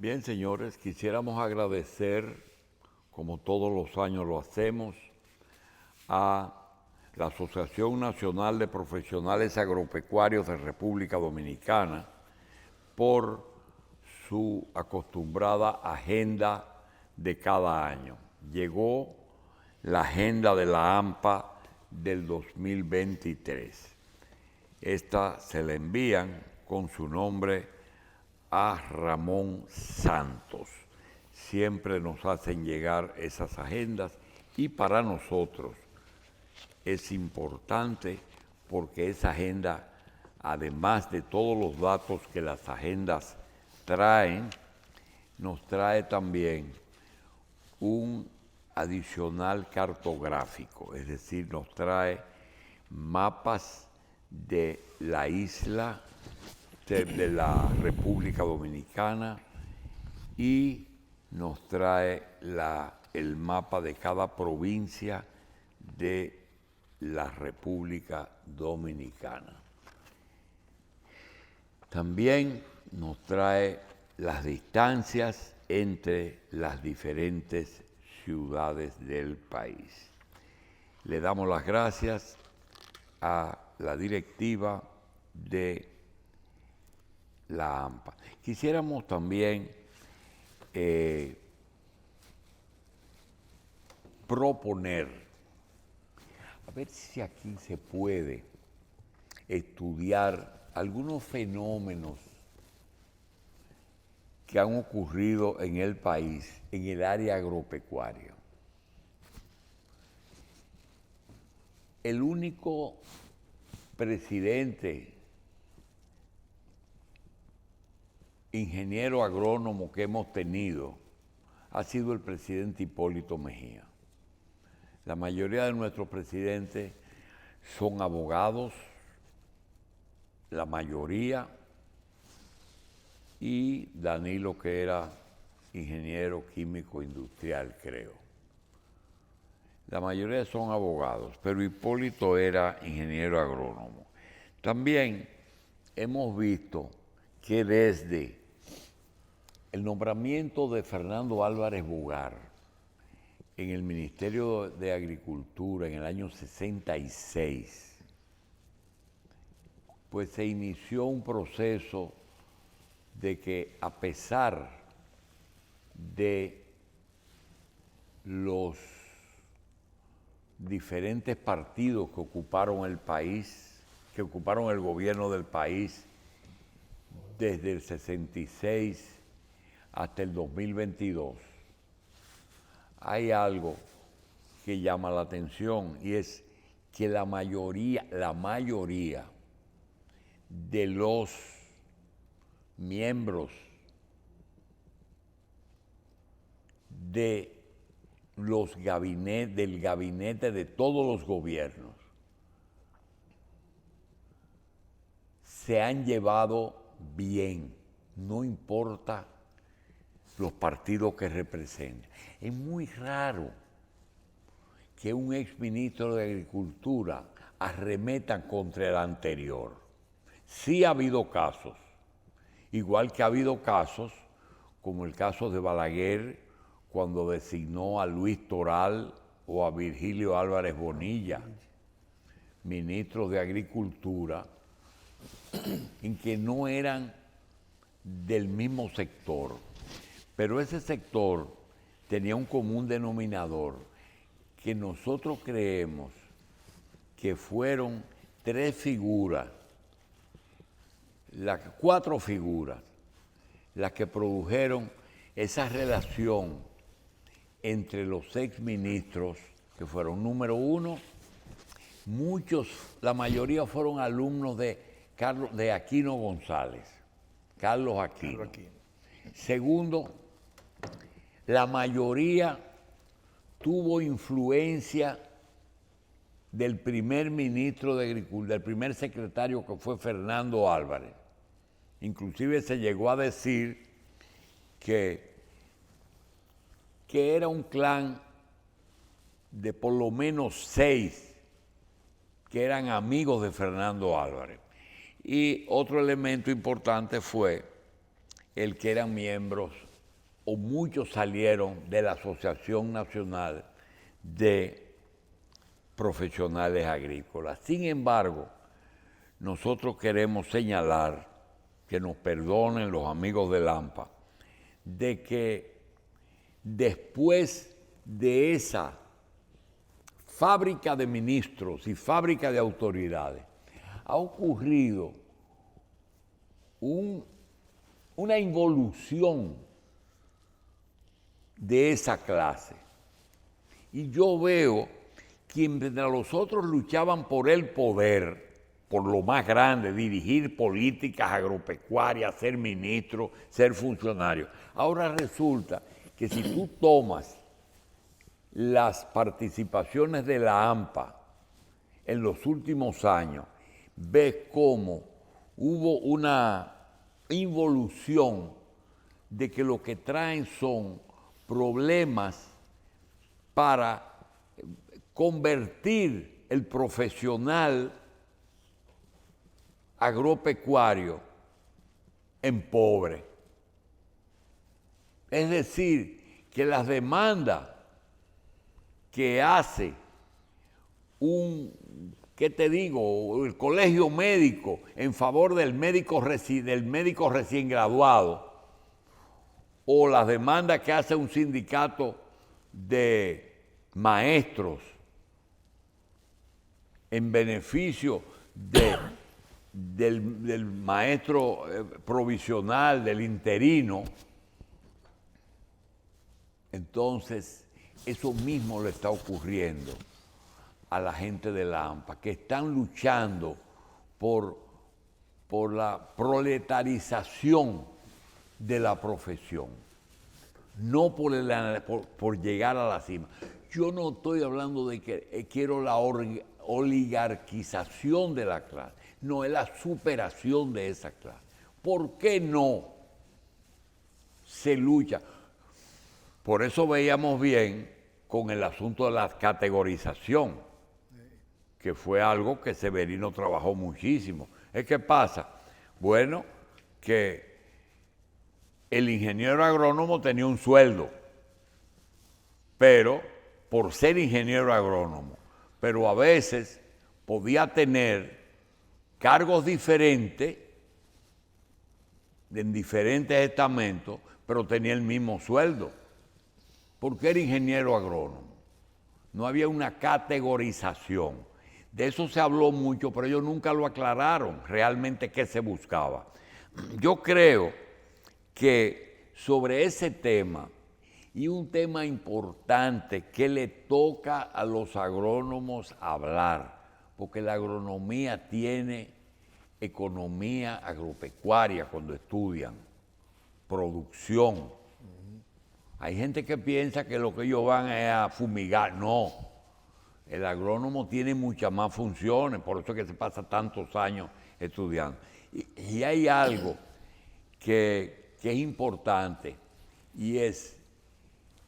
Bien, señores, quisiéramos agradecer, como todos los años lo hacemos, a la Asociación Nacional de Profesionales Agropecuarios de República Dominicana por su acostumbrada agenda de cada año. Llegó la agenda de la AMPA del 2023. Esta se la envían con su nombre a Ramón Santos. Siempre nos hacen llegar esas agendas y para nosotros es importante porque esa agenda, además de todos los datos que las agendas traen, nos trae también un adicional cartográfico, es decir, nos trae mapas de la isla de la República Dominicana y nos trae el mapa de cada provincia de la República Dominicana. También nos trae las distancias entre las diferentes ciudades del país. Le damos las gracias a la directiva de la AMPA. Quisiéramos también proponer, a ver si aquí se puede estudiar algunos fenómenos que han ocurrido en el país, en el área agropecuaria. El único presidente ingeniero agrónomo que hemos tenido ha sido el presidente Hipólito Mejía. La mayoría de nuestros presidentes son abogados, la mayoría, y Danilo, que era ingeniero químico industrial, creo. La mayoría son abogados, pero Hipólito era ingeniero agrónomo. También hemos visto que desde el nombramiento de Fernando Álvarez Bugar en el Ministerio de Agricultura en el año 66, pues se inició un proceso de que, a pesar de los diferentes partidos que ocuparon el país, que ocuparon el gobierno del país desde el 66 hasta el 2022, hay algo que llama la atención y es que la mayoría de los miembros del gabinete de todos los gobiernos se han llevado bien, no importa los partidos que representan. Es muy raro que un exministro de Agricultura arremeta contra el anterior. Sí ha habido casos, igual que ha habido casos, como el caso de Balaguer, cuando designó a Luis Toral o a Virgilio Álvarez Bonilla, ministros de Agricultura, en que no eran del mismo sector. Pero ese sector tenía un común denominador que nosotros creemos que fueron cuatro figuras, las que produjeron esa relación entre los exministros, que fueron, número uno, la mayoría fueron alumnos de Aquino González, Carlos Aquino. Segundo, la mayoría tuvo influencia del primer ministro de Agricultura, del primer secretario, que fue Fernando Álvarez. Inclusive se llegó a decir que era un clan de por lo menos 6 que eran amigos de Fernando Álvarez. Y otro elemento importante fue el que eran miembros o muchos salieron de la Asociación Nacional de Profesionales Agrícolas. Sin embargo, nosotros queremos señalar, que nos perdonen los amigos de AMPA, de que después de esa fábrica de ministros y fábrica de autoridades, ha ocurrido una involución de esa clase. Y yo veo que mientras los otros luchaban por el poder, por lo más grande, dirigir políticas agropecuarias, ser ministro, ser funcionario, ahora resulta que si tú tomas las participaciones de la AMPA en los últimos años, ves cómo hubo una involución de que lo que traen son problemas para convertir el profesional agropecuario en pobre. Es decir, que las demandas que hace ¿qué te digo? El colegio médico en favor del médico recién graduado, o las demandas que hace un sindicato de maestros en beneficio del maestro provisional, del interino. Entonces, eso mismo le está ocurriendo a la gente de la AMPA, que están luchando por la proletarización de la profesión, no por llegar a la cima. Yo no estoy hablando de que quiero la oligarquización de la clase, no, es la superación de esa clase. ¿Por qué no se lucha? Por eso veíamos bien con el asunto de la categorización, que fue algo que Severino trabajó muchísimo. ¿Qué pasa? Bueno, que el ingeniero agrónomo tenía un sueldo, pero por ser ingeniero agrónomo, pero a veces podía tener cargos diferentes en diferentes estamentos, pero tenía el mismo sueldo, porque era ingeniero agrónomo. No había una categorización. De eso se habló mucho, pero ellos nunca lo aclararon realmente qué se buscaba. Yo creo que sobre ese tema, y un tema importante que le toca a los agrónomos hablar, porque la agronomía tiene economía agropecuaria cuando estudian, producción. Hay gente que piensa que lo que ellos van es a fumigar. No, el agrónomo tiene muchas más funciones, por eso es que se pasa tantos años estudiando. Y hay algo que es importante, y es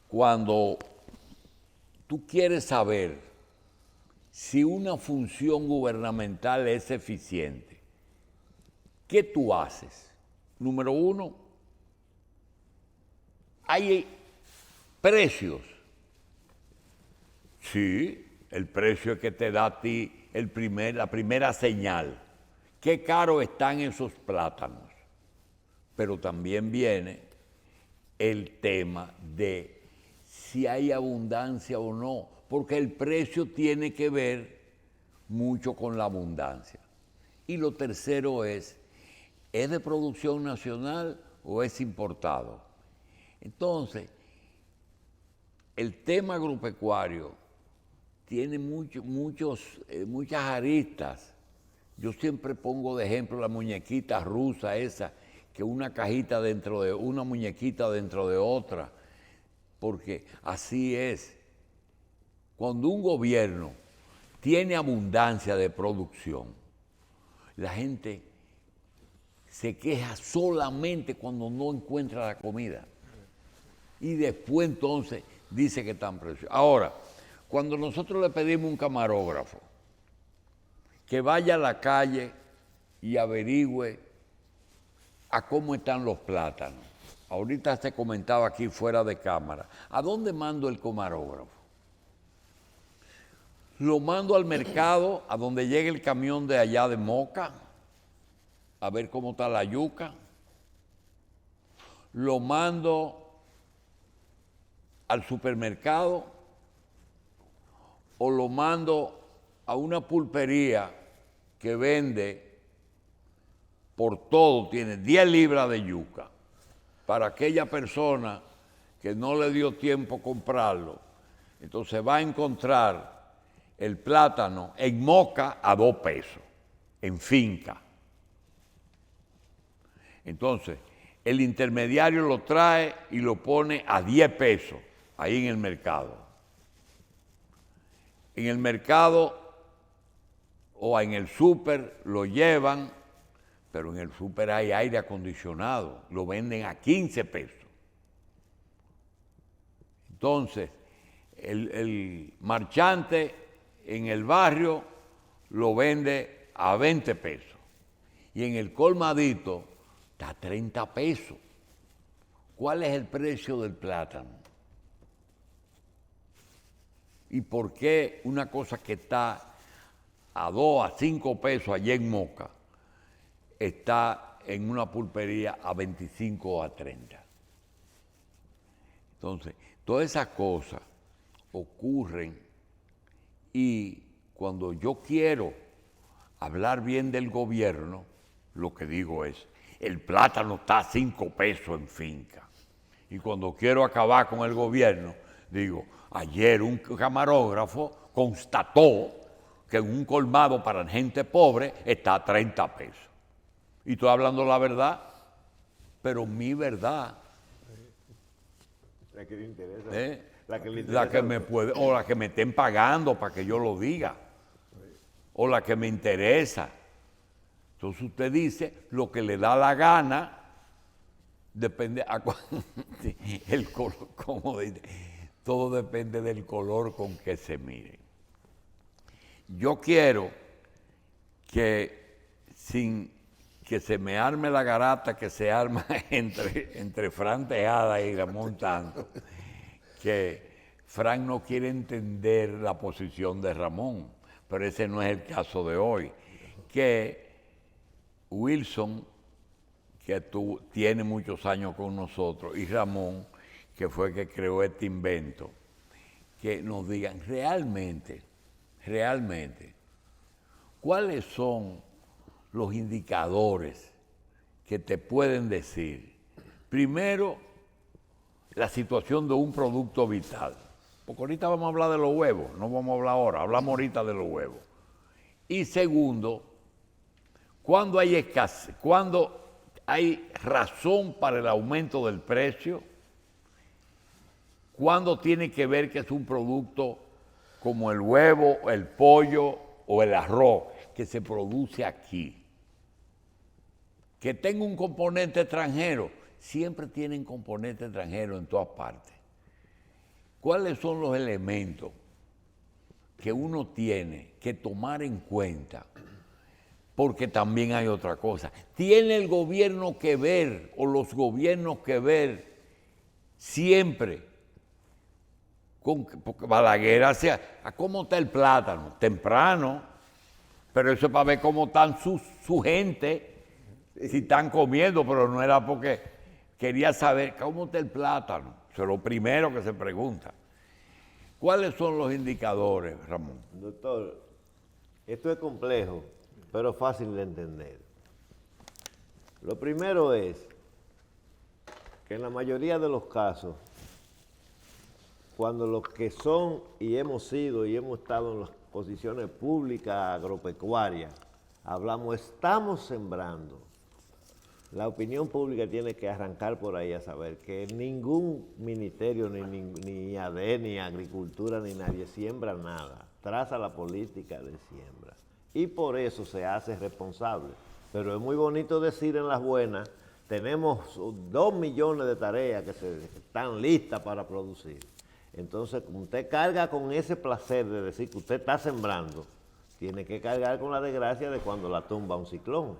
cuando tú quieres saber si una función gubernamental es eficiente, ¿qué tú haces? Número uno, hay precios. Sí, el precio es que te da a ti la primera señal. Qué caro están esos plátanos. Pero también viene el tema de si hay abundancia o no, porque el precio tiene que ver mucho con la abundancia. Y lo tercero ¿es de producción nacional o es importado? Entonces, el tema agropecuario tiene muchas aristas. Yo siempre pongo de ejemplo la muñequita rusa esa, que una cajita dentro de una muñequita dentro de otra, porque así es. Cuando un gobierno tiene abundancia de producción, la gente se queja solamente cuando no encuentra la comida. Y después entonces dice que están precios. Ahora, cuando nosotros le pedimos a un camarógrafo que vaya a la calle y averigüe a cómo están los plátanos, ahorita se comentaba aquí fuera de cámara, ¿a dónde mando el camarógrafo? Lo mando al mercado, a donde llegue el camión de allá de Moca, a ver cómo está la yuca. Lo mando al supermercado o lo mando a una pulpería que vende por todo, tiene 10 libras de yuca, para aquella persona que no le dio tiempo comprarlo. Entonces va a encontrar el plátano en Moca a 2 pesos, en finca. Entonces, el intermediario lo trae y lo pone a 10 pesos ahí en el mercado. En el mercado o en el súper lo llevan, pero en el súper hay aire acondicionado, lo venden a 15 pesos. Entonces, el marchante en el barrio lo vende a 20 pesos y en el colmadito está a 30 pesos. ¿Cuál es el precio del plátano? ¿Y por qué una cosa que está a 2, a 5 pesos allá en Moca está en una pulpería a 25 o a 30? Entonces, todas esas cosas ocurren y cuando yo quiero hablar bien del gobierno, lo que digo es, el plátano está a 5 pesos en finca. Y cuando quiero acabar con el gobierno, digo, ayer un camarógrafo constató que en un colmado para gente pobre está a 30 pesos. Y estoy hablando la verdad, pero mi verdad. La que le interesa. La que me puede, o la que me estén pagando para que yo lo diga, o la que me interesa. Entonces usted dice lo que le da la gana, depende el color, como dice, todo depende del color con que se mire. Yo quiero que sin que se me arme la garata que se arma entre Fran Tejada y Ramón Tanto, que Fran no quiere entender la posición de Ramón, pero ese no es el caso de hoy. Que Wilson, que tiene muchos años con nosotros, y Ramón, que fue el que creó este invento, que nos digan realmente, cuáles son los indicadores que te pueden decir, primero, la situación de un producto vital. Porque ahorita vamos a hablar de los huevos, no vamos a hablar ahora, hablamos ahorita de los huevos. Y segundo, cuando hay escasez, cuando hay razón para el aumento del precio, cuando tiene que ver que es un producto como el huevo, el pollo o el arroz que se produce aquí. Que tenga un componente extranjero, siempre tienen componente extranjero en todas partes. ¿Cuáles son los elementos que uno tiene que tomar en cuenta? Porque también hay otra cosa. Tiene el gobierno que ver, o los gobiernos que ver, siempre, porque Balaguer hace, ¿cómo está el plátano? Temprano, pero eso es para ver cómo están su gente, si están comiendo, pero no era porque quería saber cómo está el plátano. Eso es lo primero que se pregunta. ¿Cuáles son los indicadores, Ramón? Doctor, esto es complejo, pero fácil de entender. Lo primero es que en la mayoría de los casos, cuando los que son y hemos sido y hemos estado en las posiciones públicas agropecuarias, hablamos, estamos sembrando. La opinión pública tiene que arrancar por ahí a saber que ningún ministerio, ni AD, ni Agricultura, ni nadie siembra nada, traza la política de siembra. Y por eso se hace responsable. Pero es muy bonito decir en las buenas, tenemos 2 millones de tareas que están listas para producir. Entonces, como usted carga con ese placer de decir que usted está sembrando, tiene que cargar con la desgracia de cuando la tumba un ciclón.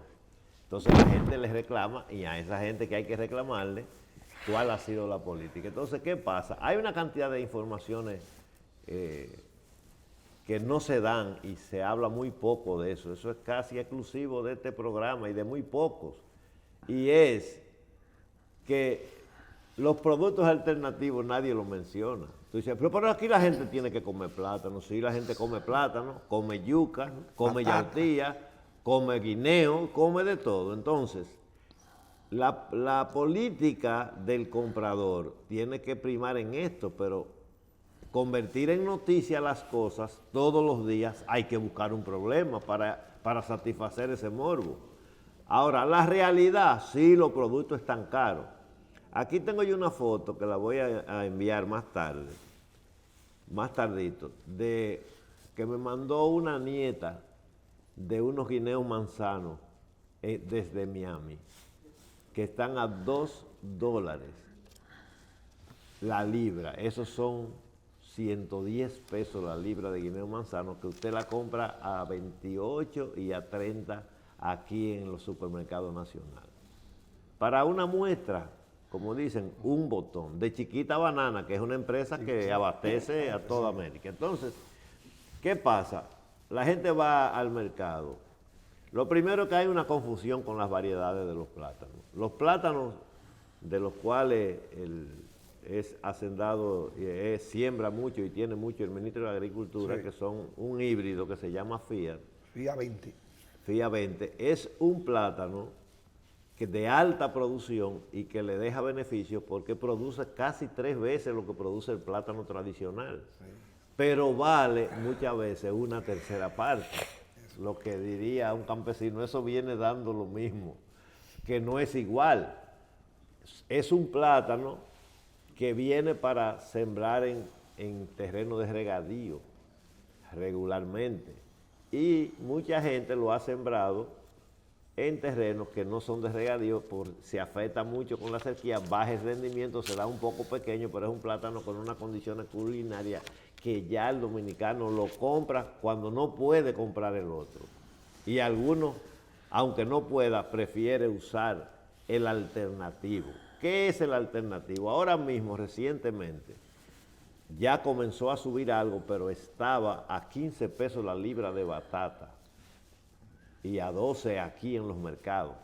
Entonces la gente les reclama, y a esa gente que hay que reclamarle, cuál ha sido la política. Entonces, ¿qué pasa? Hay una cantidad de informaciones que no se dan y se habla muy poco de eso. Eso es casi exclusivo de este programa y de muy pocos. Y es que los productos alternativos nadie los menciona. Tú dices, pero aquí la gente tiene que comer plátano. Sí, la gente come plátano, come yuca, come yautía, come guineo, come de todo. Entonces, la política del comprador tiene que primar en esto, pero convertir en noticia las cosas todos los días hay que buscar un problema para satisfacer ese morbo. Ahora, la realidad, sí, los productos están caros. Aquí tengo yo una foto que la voy a enviar más tarde, más tardito, que me mandó una nieta de unos guineos manzanos desde Miami, que están a $2 la libra. Esos son 110 pesos la libra de guineo manzano, que usted la compra a 28 y a 30 aquí en los supermercados nacionales. Para una muestra, como dicen, un botón, de Chiquita Banana, que es una empresa que abastece a toda América. Entonces, ¿qué pasa? La gente va al mercado. Lo primero es que hay una confusión con las variedades de los plátanos. Los plátanos de los cuales es hacendado, siembra mucho y tiene mucho el ministro de Agricultura, sí, que son un híbrido que se llama FIA. FIA 20. FIA 20 es un plátano que de alta producción y que le deja beneficios porque produce casi 3 veces lo que produce el plátano tradicional. Sí. Pero vale muchas veces una tercera parte. Eso. Lo que diría un campesino, eso viene dando lo mismo, que no es igual. Es un plátano que viene para sembrar en terreno de regadío regularmente. Y mucha gente lo ha sembrado en terrenos que no son de regadío, se afecta mucho con la sequía, baja el rendimiento, se da un poco pequeño, pero es un plátano con unas condiciones culinarias que ya el dominicano lo compra cuando no puede comprar el otro. Y algunos, aunque no pueda, prefiere usar el alternativo. ¿Qué es el alternativo? Ahora mismo, recientemente, ya comenzó a subir algo, pero estaba a 15 pesos la libra de batata y a 12 aquí en los mercados,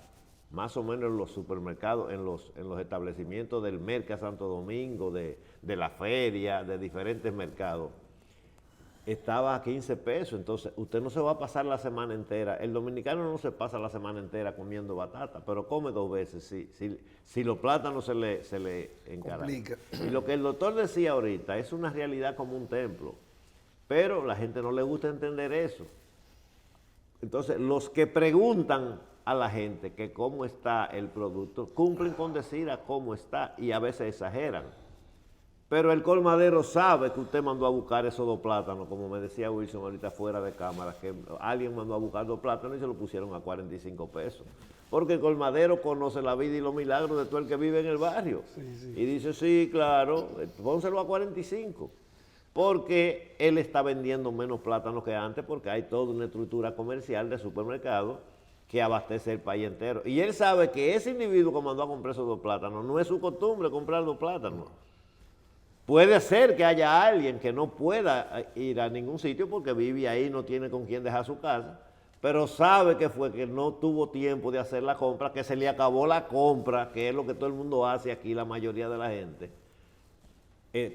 más o menos en los supermercados, en los establecimientos del Merca Santo Domingo, de la feria, de diferentes mercados. Estaba a 15 pesos, entonces usted no se va a pasar la semana entera. El dominicano no se pasa la semana entera comiendo batata, pero come 2 veces si los plátanos se le encaran. Y lo que el doctor decía ahorita es una realidad como un templo, pero la gente no le gusta entender eso. Entonces, los que preguntan a la gente que cómo está el producto, cumplen con decir a cómo está y a veces exageran. Pero el colmadero sabe que usted mandó a buscar esos 2 plátanos, como me decía Wilson ahorita fuera de cámara, que alguien mandó a buscar 2 plátanos y se lo pusieron a 45 pesos. Porque el colmadero conoce la vida y los milagros de todo el que vive en el barrio. Sí, sí. Y dice, sí, claro, pónselo a 45. Porque él está vendiendo menos plátanos que antes, porque hay toda una estructura comercial de supermercado que abastece el país entero. Y él sabe que ese individuo que mandó a comprar esos 2 plátanos, no es su costumbre comprar 2 plátanos. Puede ser que haya alguien que no pueda ir a ningún sitio porque vive ahí, no tiene con quién dejar su casa, pero sabe que fue que no tuvo tiempo de hacer la compra, que se le acabó la compra, que es lo que todo el mundo hace aquí, la mayoría de la gente,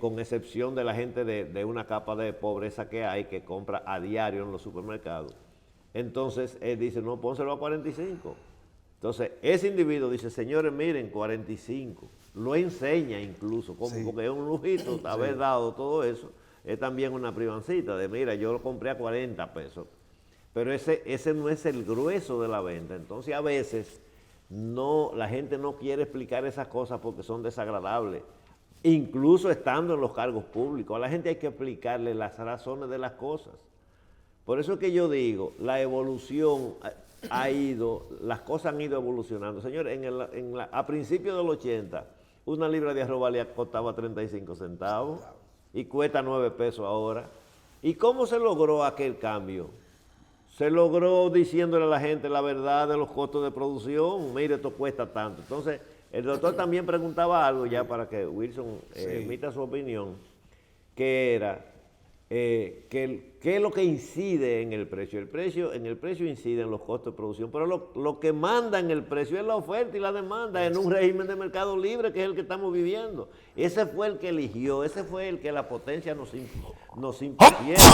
con excepción de la gente de una capa de pobreza que hay, que compra a diario en los supermercados. Entonces él dice, no, pónselo a 45. Entonces ese individuo dice, señores, miren, 45. Lo enseña incluso, como, sí, porque es un lujito haber dado todo eso. Es también una privancita de, mira, yo lo compré a 40 pesos. Pero ese no es el grueso de la venta. Entonces a veces la gente no quiere explicar esas cosas porque son desagradables. Incluso estando en los cargos públicos, a la gente hay que explicarle las razones de las cosas. Por eso es que yo digo, la evolución las cosas han ido evolucionando. Señores, a principios del 80, una libra de arroz costaba 35 centavos y cuesta 9 pesos ahora. ¿Y cómo se logró aquel cambio? Se logró diciéndole a la gente la verdad de los costos de producción. Mire, esto cuesta tanto. Entonces, El doctor también preguntaba algo ya para que Wilson emita su opinión, que era qué es lo que incide en el precio. En el precio inciden los costos de producción, pero lo que manda en el precio es la oferta y la demanda en un régimen de mercado libre que es el que estamos viviendo. Ese fue el que eligió, ese fue el que la potencia nos impusieron.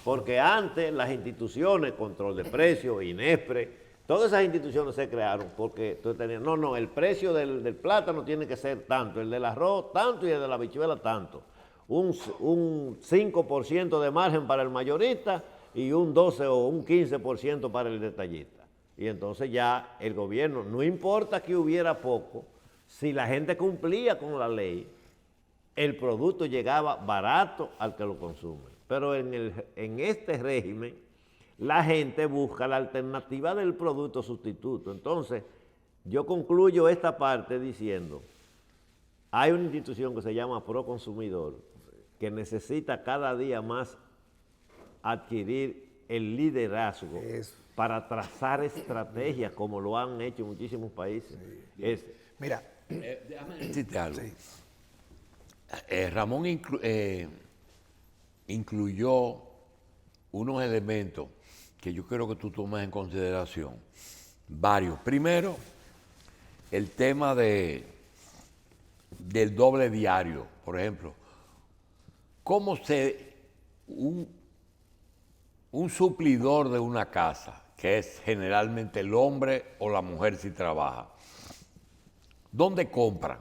Porque antes las instituciones, control de precios, INESPRE, todas esas instituciones se crearon porque tú tenías, no, el precio del plátano tiene que ser tanto, el del arroz tanto y el de la habichuela tanto. Un 5% de margen para el mayorista y un 12 o un 15% para el detallista. Y entonces ya el gobierno, no importa que hubiera poco, si la gente cumplía con la ley, el producto llegaba barato al que lo consume. Pero en este régimen, la gente busca la alternativa del producto sustituto. Entonces, yo concluyo esta parte diciendo, hay una institución que se llama Proconsumidor, que necesita cada día más adquirir el liderazgo para trazar estrategias como lo han hecho muchísimos países. Mira, déjame decirte algo. Ramón incluyó unos elementos que yo quiero que tú tomes en consideración. Varios. Primero, el tema del doble diario, por ejemplo. ¿Cómo un suplidor de una casa, que es generalmente el hombre o la mujer si trabaja, ¿dónde compra?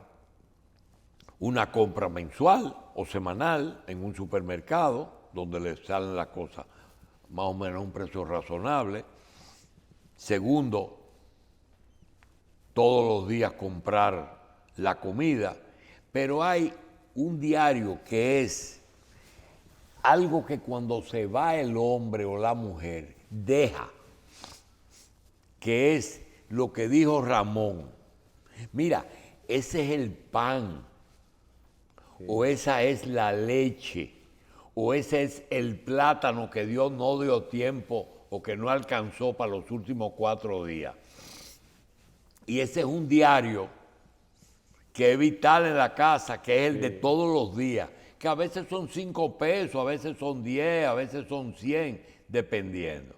Una compra mensual o semanal en un supermercado, donde le salen las cosas más o menos a un precio razonable. Segundo, todos los días comprar la comida, pero hay un diario que es algo que cuando se va el hombre o la mujer deja, que es lo que dijo Ramón. Mira, ese es el pan, o esa es la leche, o ese es el plátano que Dios no dio tiempo o que no alcanzó para los últimos 4 días. Y ese es un diario que es vital en la casa, que es el de todos los días, que a veces son 5 pesos, a veces son 10, a veces son 100, dependiendo.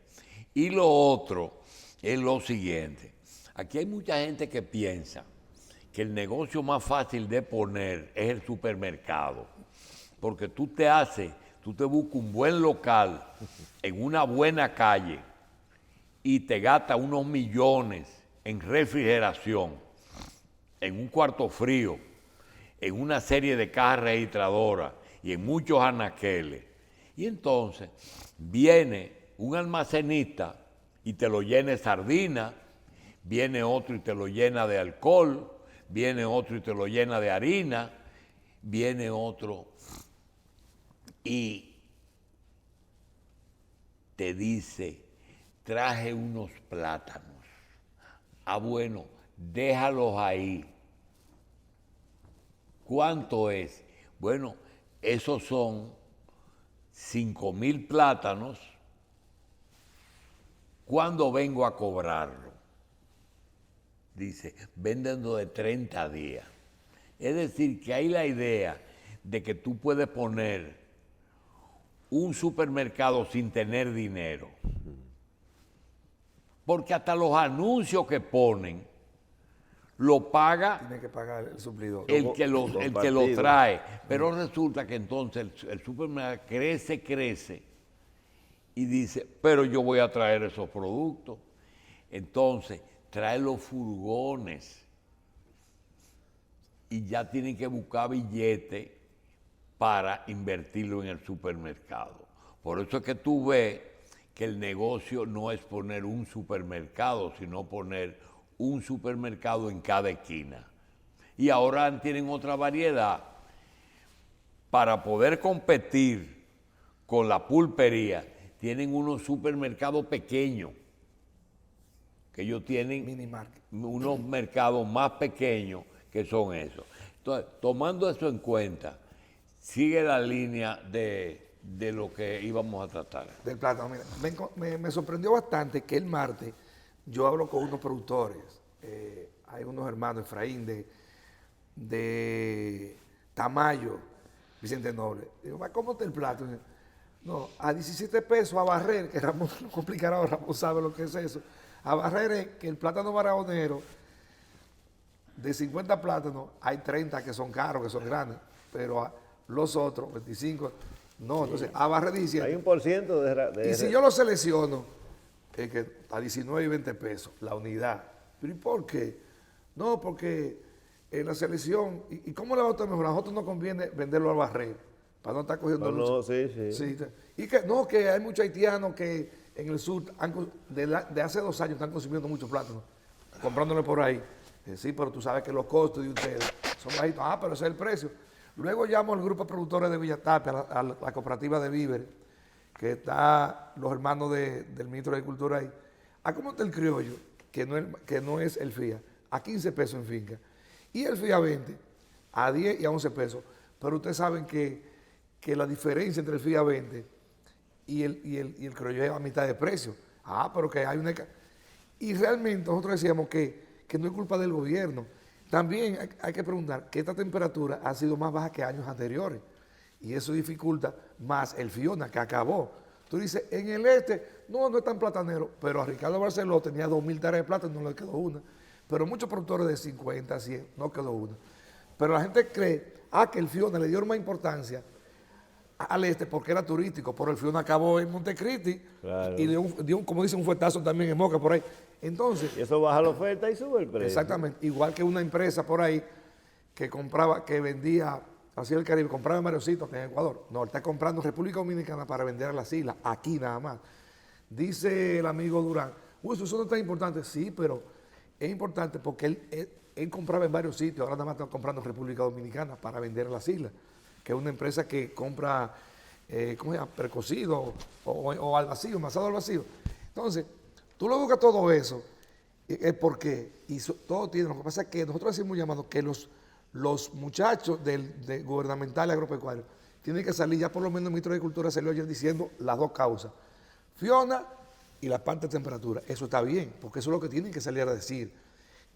Y lo otro es lo siguiente. Aquí hay mucha gente que piensa que el negocio más fácil de poner es el supermercado, porque tú te buscas un buen local en una buena calle y te gastas unos millones en refrigeración, en un cuarto frío, en una serie de cajas registradoras y en muchos anaqueles. Y entonces viene un almacenista y te lo llena de sardina, viene otro y te lo llena de alcohol, viene otro y te lo llena de harina, viene otro y te dice, traje unos plátanos. Ah, bueno, déjalos ahí. ¿Cuánto es? Bueno, esos son 5,000 plátanos. ¿Cuándo vengo a cobrarlo? Dice, véndendo de 30 días. Es decir, que hay la idea de que tú puedes poner un supermercado sin tener dinero. Porque hasta los anuncios que ponen lo paga, tiene que pagar el suplidor. el que lo trae. Pero resulta que entonces el supermercado crece y dice, pero yo voy a traer esos productos. Entonces trae los furgones y ya tienen que buscar billetes para invertirlo en el supermercado. Por eso es que tú ves que el negocio no es poner un supermercado, sino poner un supermercado en cada esquina. Y ahora tienen otra variedad para poder competir con la pulpería. Tienen unos supermercados pequeños, que ellos tienen unos mercados más pequeños que son esos. Entonces, tomando eso en cuenta, sigue la línea de lo que íbamos a tratar. Del plátano. Mira, me sorprendió bastante que el martes yo hablo con unos productores, hay unos hermanos, Efraín, de Tamayo, Vicente Noble. Digo, ¿cómo está el plato? No, a 17 pesos a barrer, que Ramón no complicará ahora, Ramón sabe lo que es eso. A barrer es que el plátano barahonero, de 50 plátanos, hay 30 que son caros, que son grandes, pero los otros, 25, no. Entonces, a barrer 17. Hay un por ciento de Y si yo lo selecciono, es que a 19 y 20 pesos la unidad. ¿Pero y por qué? No, porque en la selección, ¿y cómo le va a usted mejor? A nosotros nos conviene venderlo al barrer, para no estar cogiendo lucha. No, sí. Sí, y que no, que hay muchos haitianos que en el sur, de hace 2 años, están consumiendo mucho plátano, comprándole por ahí. Sí, pero tú sabes que los costos de ustedes son bajitos. Ah, pero ese es el precio. Luego llamo al grupo de productores de Villatapia, a la cooperativa de víveres, que está los hermanos del ministro de Agricultura ahí. ¿A cómo está el criollo? Que no es el FIA, a 15 pesos en finca. Y el FIA 20, a 10 y a 11 pesos. Pero ustedes saben que la diferencia entre el FIA 20 y el criollo es a mitad de precio. Ah, pero que hay una... Y realmente nosotros decíamos que no es culpa del gobierno. También hay que preguntar que esta temperatura ha sido más baja que años anteriores. Y eso dificulta más el Fiona, que acabó. Tú dices, en el este, no es tan platanero, pero a Ricardo Barceló tenía 2.000 tareas de plátano y no le quedó una. Pero muchos productores de 50, 100, no quedó una. Pero la gente cree, que el Fiona le dio más importancia al este porque era turístico, pero el Fiona acabó en Montecristi, claro, y dio como dicen, un fuetazo también en Moca por ahí. Entonces, y eso baja la oferta y sube el precio. Exactamente, igual que una empresa por ahí que vendía hacia el Caribe, compraba en varios sitios en Ecuador. No, está comprando en República Dominicana para vender a las islas, aquí nada más. Dice el amigo Durán, eso no es tan importante. Sí, pero es importante porque él compraba en varios sitios, ahora nada más está comprando en República Dominicana para vender a las islas, que es una empresa que compra, ¿cómo se llama? Precocido o al vacío, envasado al vacío. Entonces, tú lo buscas todo eso, es porque, todo tiene, lo que pasa es que nosotros decimos llamado que los muchachos de gubernamentales agropecuarios tienen que salir, ya por lo menos el ministro de Agricultura salió ayer diciendo las dos causas, Fiona y la parte de temperatura. Eso está bien, porque eso es lo que tienen que salir a decir,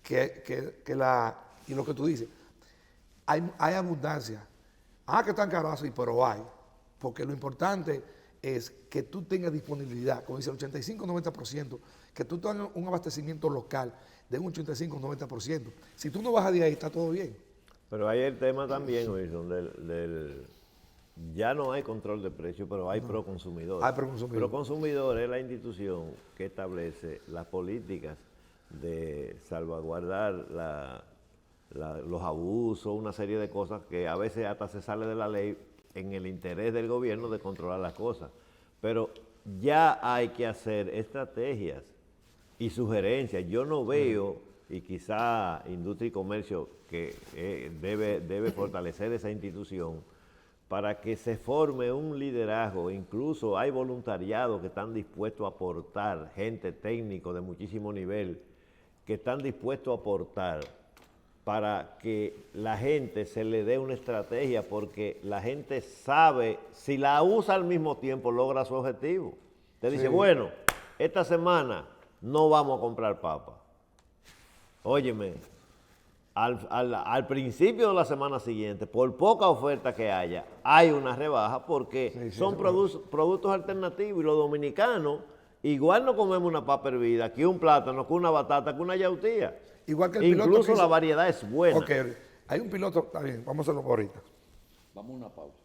y lo que tú dices, hay abundancia. Que están caros, sí, pero hay, porque lo importante es que tú tengas disponibilidad, como dice el 85-90%, que tú tengas un abastecimiento local de un 85-90%. Si tú no bajas de ahí, está todo bien. Pero hay el tema también, Wilson, ya no hay control de precios, pero hay Proconsumidor. Hay Proconsumidor. Proconsumidor es la institución que establece las políticas de salvaguardar los abusos, una serie de cosas que a veces hasta se sale de la ley en el interés del gobierno de controlar las cosas. Pero ya hay que hacer estrategias y sugerencias. Yo no veo, y quizá Industria y Comercio que debe fortalecer esa institución para que se forme un liderazgo. Incluso hay voluntariados que están dispuestos a aportar, gente técnico de muchísimo nivel, que están dispuestos a aportar para que la gente se le dé una estrategia, porque la gente sabe, si la usa al mismo tiempo, logra su objetivo. Te dice, bueno, esta semana no vamos a comprar papa. Óyeme, al principio de la semana siguiente, por poca oferta que haya, hay una rebaja porque son productos alternativos, y los dominicanos igual no comemos una papa hervida, que un plátano, que una batata, que una yautía. Igual que el piloto. Incluso la variedad es buena. Ok, hay un piloto, está bien, vamos a hacerlo ahorita. Vamos a una pausa.